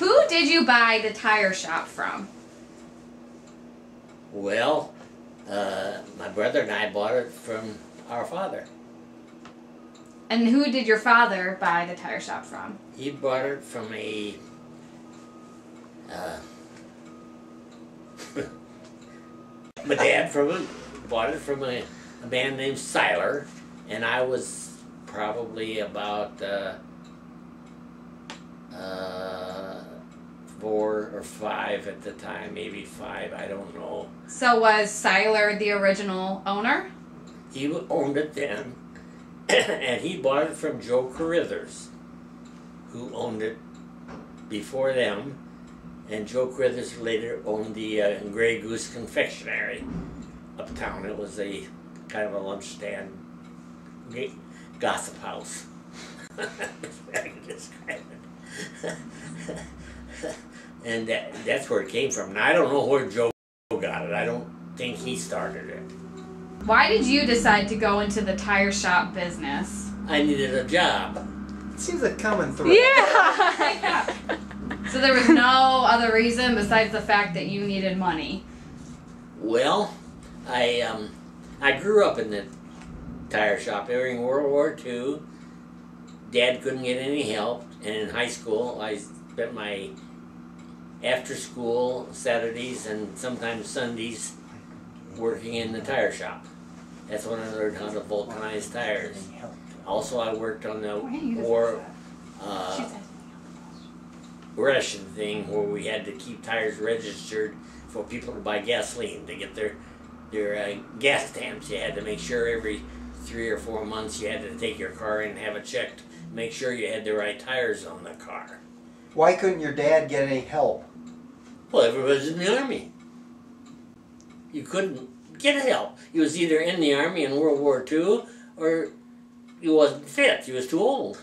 Who did you buy the tire shop from? Well, my brother and I bought it from our father. And who did your father buy the tire shop from? He bought it from a my dad bought it from a man named Seiler, and I was probably about 4 or 5 at the time, maybe 5, I don't know. So was Seiler the original owner? He owned it then, and he bought it from Joe Carithers, who owned it before them, and Joe Carithers later owned the Grey Goose Confectionery uptown. It was a kind of a lunch stand, gossip house. I can describe it. And that's where it came from. Now, I don't know where Joe got it. I don't think he started it. Why did you decide to go into the tire shop business? I needed a job. It seems a common thread. Yeah! So there was no other reason besides the fact that you needed money? Well, I grew up in the tire shop during World War II. Dad couldn't get any help, and in high school I spent my after school Saturdays and sometimes Sundays working in the tire shop. That's when I learned how to vulcanize tires. Also, I worked on the war ration thing where we had to keep tires registered for people to buy gasoline to get their gas stamps. You had to make sure every 3 or 4 months you had to take your car in and have it checked, make sure you had the right tires on the car. Why couldn't your dad get any help? Well, everybody's in the Army. You couldn't get help. He was either in the Army in World War II or he wasn't fit. He was too old.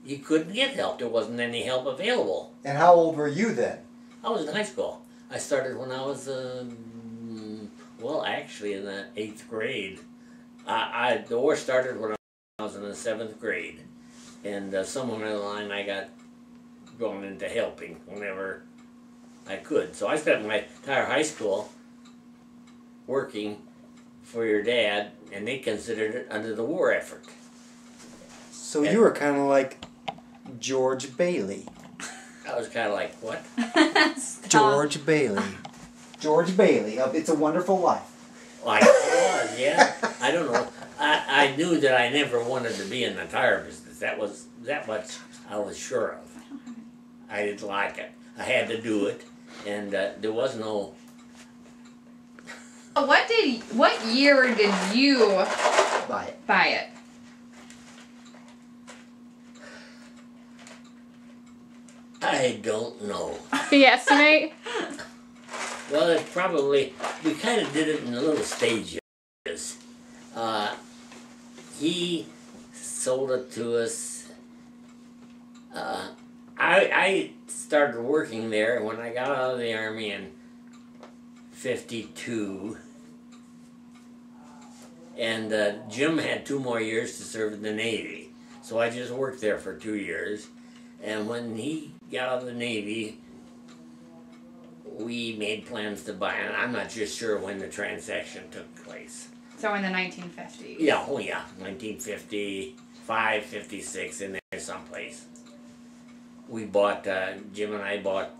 He couldn't get help. There wasn't any help available. And how old were you then? I was in high school. I started when I was, well, actually in the 8th grade. The war started when I was in the 7th grade. And somewhere in the line I got going into helping whenever I could. So I spent my entire high school working for your dad, and they considered it under the war effort. So you were kind of like George Bailey. I was kind of like, what? George Bailey. George Bailey of It's a Wonderful Life. Like it was, yeah. I don't know. I knew that I never wanted to be in the tire business. That much I was sure of. I didn't like it. I had to do it, and there was no. What year did you buy it? I don't know. Can you estimate? Well, it probably, we kind of did it in little stages. He sold it to us. I started working there when I got out of the Army in '52. And Jim had 2 more years to serve in the Navy. So I just worked there for 2 years. And when he got out of the Navy, we made plans to buy it. I'm not just sure when the transaction took place. So in the 1950s? Yeah, oh yeah, 1955, 56, in there someplace. We bought, Jim and I bought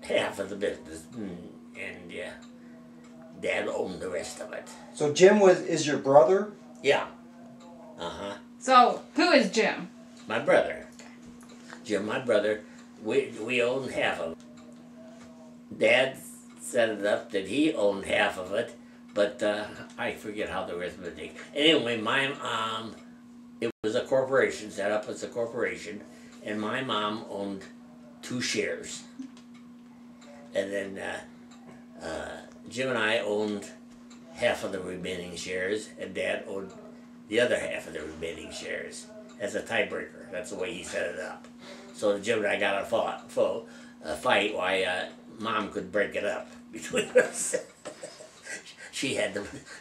half of the business, and yeah, Dad owned the rest of it. So Jim is your brother? Yeah. Uh-huh. So who is Jim? My brother. Jim, my brother, we owned half of it. Dad set it up that he owned half of it, but I forget how the arithmetic. Anyway, my mom, it was a corporation, set up as a corporation, and my mom owned 2 shares. And then Jim and I owned half of the remaining shares, and Dad owned the other half of the remaining shares as a tiebreaker. That's the way he set it up. So Jim and I got a fight why Mom could break it up between us. She had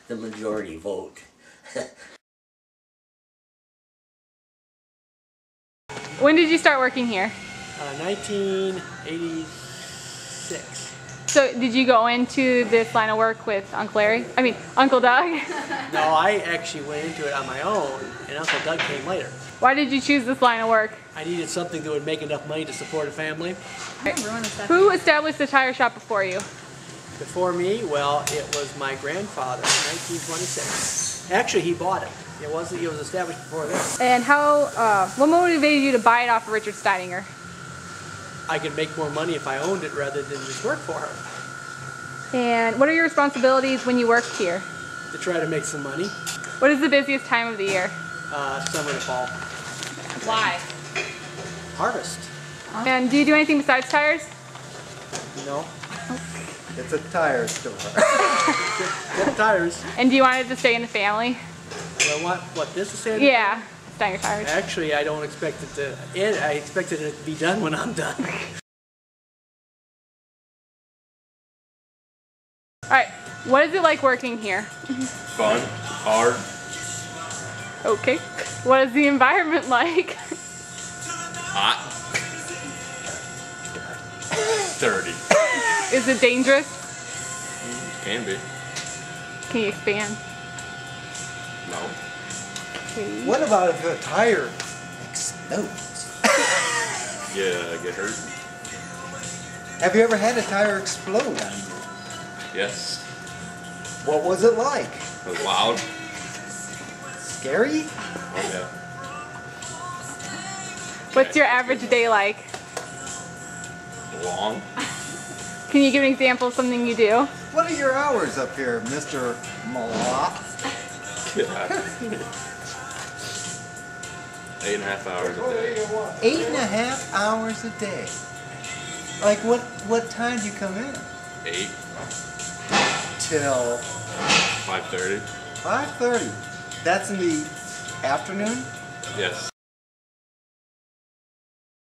the majority vote. When did you start working here? 1986. So did you go into this line of work with Uncle Larry? I mean, Uncle Doug? No, I actually went into it on my own, and Uncle Doug came later. Why did you choose this line of work? I needed something that would make enough money to support a family. Who established the tire shop before you? Before me, well, it was my grandfather in 1926. Actually, he bought it. It was established before this. And what motivated you to buy it off of Richard Steidinger? I could make more money if I owned it rather than just work for him. And what are your responsibilities when you work here? To try to make some money. What is the busiest time of the year? Summer to fall. Why? Harvest. And do you do anything besides tires? No. It's a tire store. Get tires. And do you want it to stay in the family? Well, what this is saying? Yeah, Steidinger tires. Actually, I don't expect it to end. I expected it to be done when I'm done. Alright, what is it like working here? Fun, hard. Okay. What is the environment like? Hot. Dirty. Is it dangerous? Can be. Can you expand? No. Okay. What about if a tire explodes? Yeah, I get hurt. Have you ever had a tire explode on you? Yes. What was it like? It was loud. Scary? Oh yeah. What's your average day like? Long. Can you give an example of something you do? What are your hours up here, Mr. Malott? Yeah. 8.5 hours a day. 8.5 hours a day. Like what time do you come in? 8. Till 5:30. 5:30. That's in the afternoon? Yes.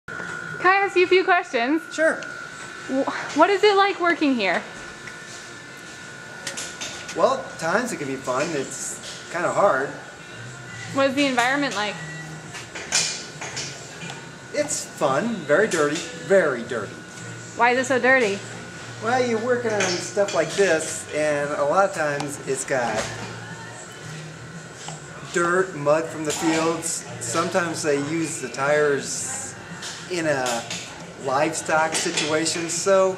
Can I ask you a few questions? Sure. What is it like working here? Well, at times it can be fun. It's kind of hard. What is the environment like? It's fun. Very dirty. Very dirty. Why is it so dirty? Well, you're working on stuff like this, and a lot of times it's got dirt, mud from the fields. Sometimes they use the tires in a livestock situation, so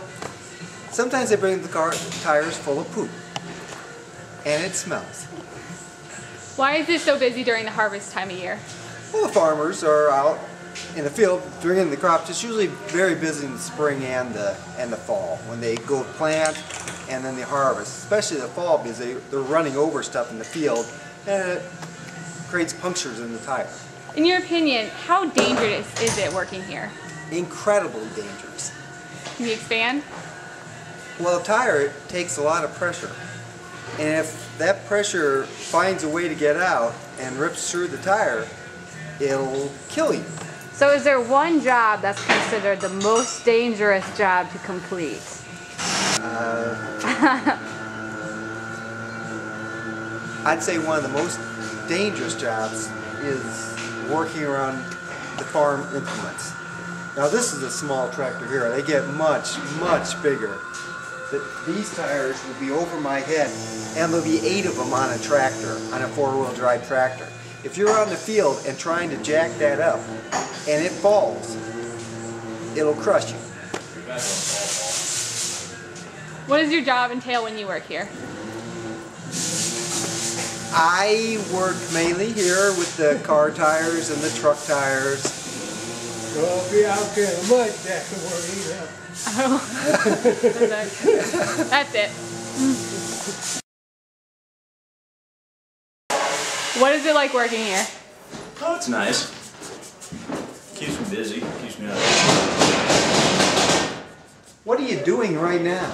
sometimes they bring the tires full of poop, and it smells. Why is it so busy during the harvest time of year? Well, the farmers are out in the field bringing the crops. It's usually very busy in the spring and the fall when they go plant and then they harvest, especially the fall because they're running over stuff in the field and it creates punctures in the tire. In your opinion, how dangerous is it working here? Incredibly dangerous. Can you expand? Well, a tire takes a lot of pressure, and if that pressure finds a way to get out and rips through the tire, it'll kill you. So is there one job that's considered the most dangerous job to complete? I'd say one of the most dangerous jobs is working around the farm implements. Now this is a small tractor here. They get much, much bigger. These tires will be over my head, and there'll be 8 of them on a tractor, on a 4-wheel drive tractor. If you're out in the field and trying to jack that up, and it falls, it'll crush you. What does your job entail when you work here? I work mainly here with the car tires and the truck tires. So I'll be out there in the mud, that's the word he left. Oh. That's it. What is it like working here? Oh, it's nice. Keeps me busy, keeps me out. What are you doing right now?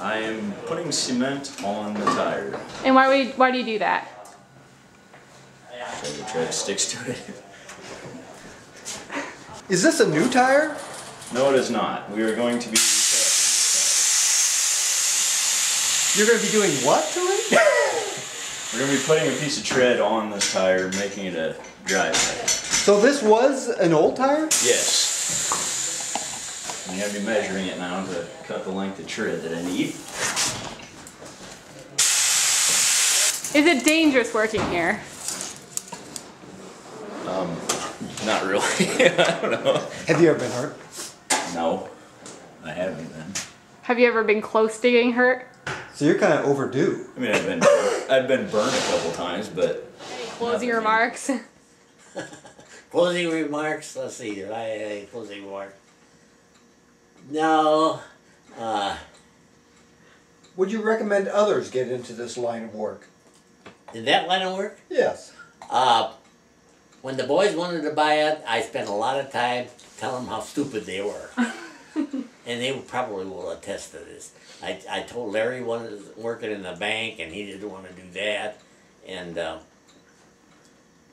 I am putting cement on the tire. And why do you do that? So the tread sticks to it. Is this a new tire? No, it is not. We are going to be You're going to be doing what to it? We're going to be putting a piece of tread on this tire, making it a dry tire. So this was an old tire? Yes. I'm going to be measuring it now to cut the length of tread that I need. Is it dangerous working here? Not really. I don't know. Have you ever been hurt? No, I haven't been. Have you ever been close to getting hurt? So you're kind of overdue. I mean, I've been burned a couple times, but... Closing remarks? Closing remarks. Let's see. Closing remarks. No. Would you recommend others get into this line of work? Did that line of work? Yes. When the boys wanted to buy it, I spent a lot of time telling them how stupid they were. And they probably will attest to this. I told Larry was working in the bank and he didn't want to do that. And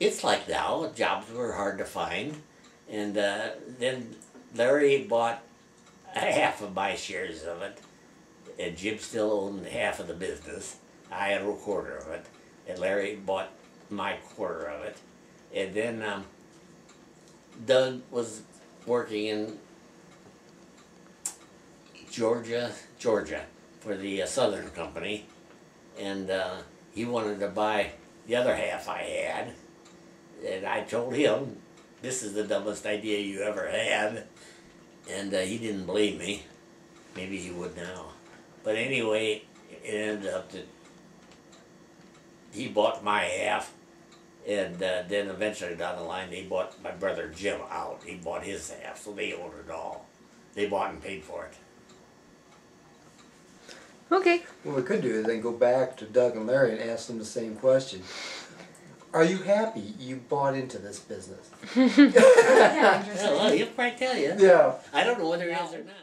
it's like now, jobs were hard to find. And then Larry bought half of my shares of it. And Jim still owned half of the business. I had a quarter of it. And Larry bought my quarter of it. And then Doug was working in Georgia, for the Southern Company, and he wanted to buy the other half I had, and I told him, this is the dumbest idea you ever had, and he didn't believe me. Maybe he would now. But anyway, it ended up that he bought my half, and then eventually down the line they bought my brother Jim out. He bought his half, so they owned it all. They bought and paid for it. Okay. What we could do is then go back to Doug and Larry and ask them the same question. Are you happy you bought into this business? Yeah, Yeah, well, he'll probably tell you. Yeah. I don't know whether he is or not.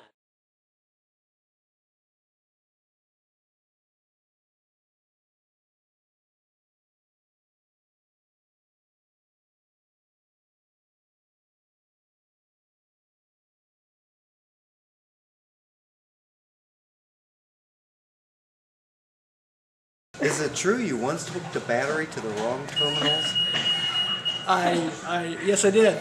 Is it true you once hooked a battery to the wrong terminals? Yes, I did.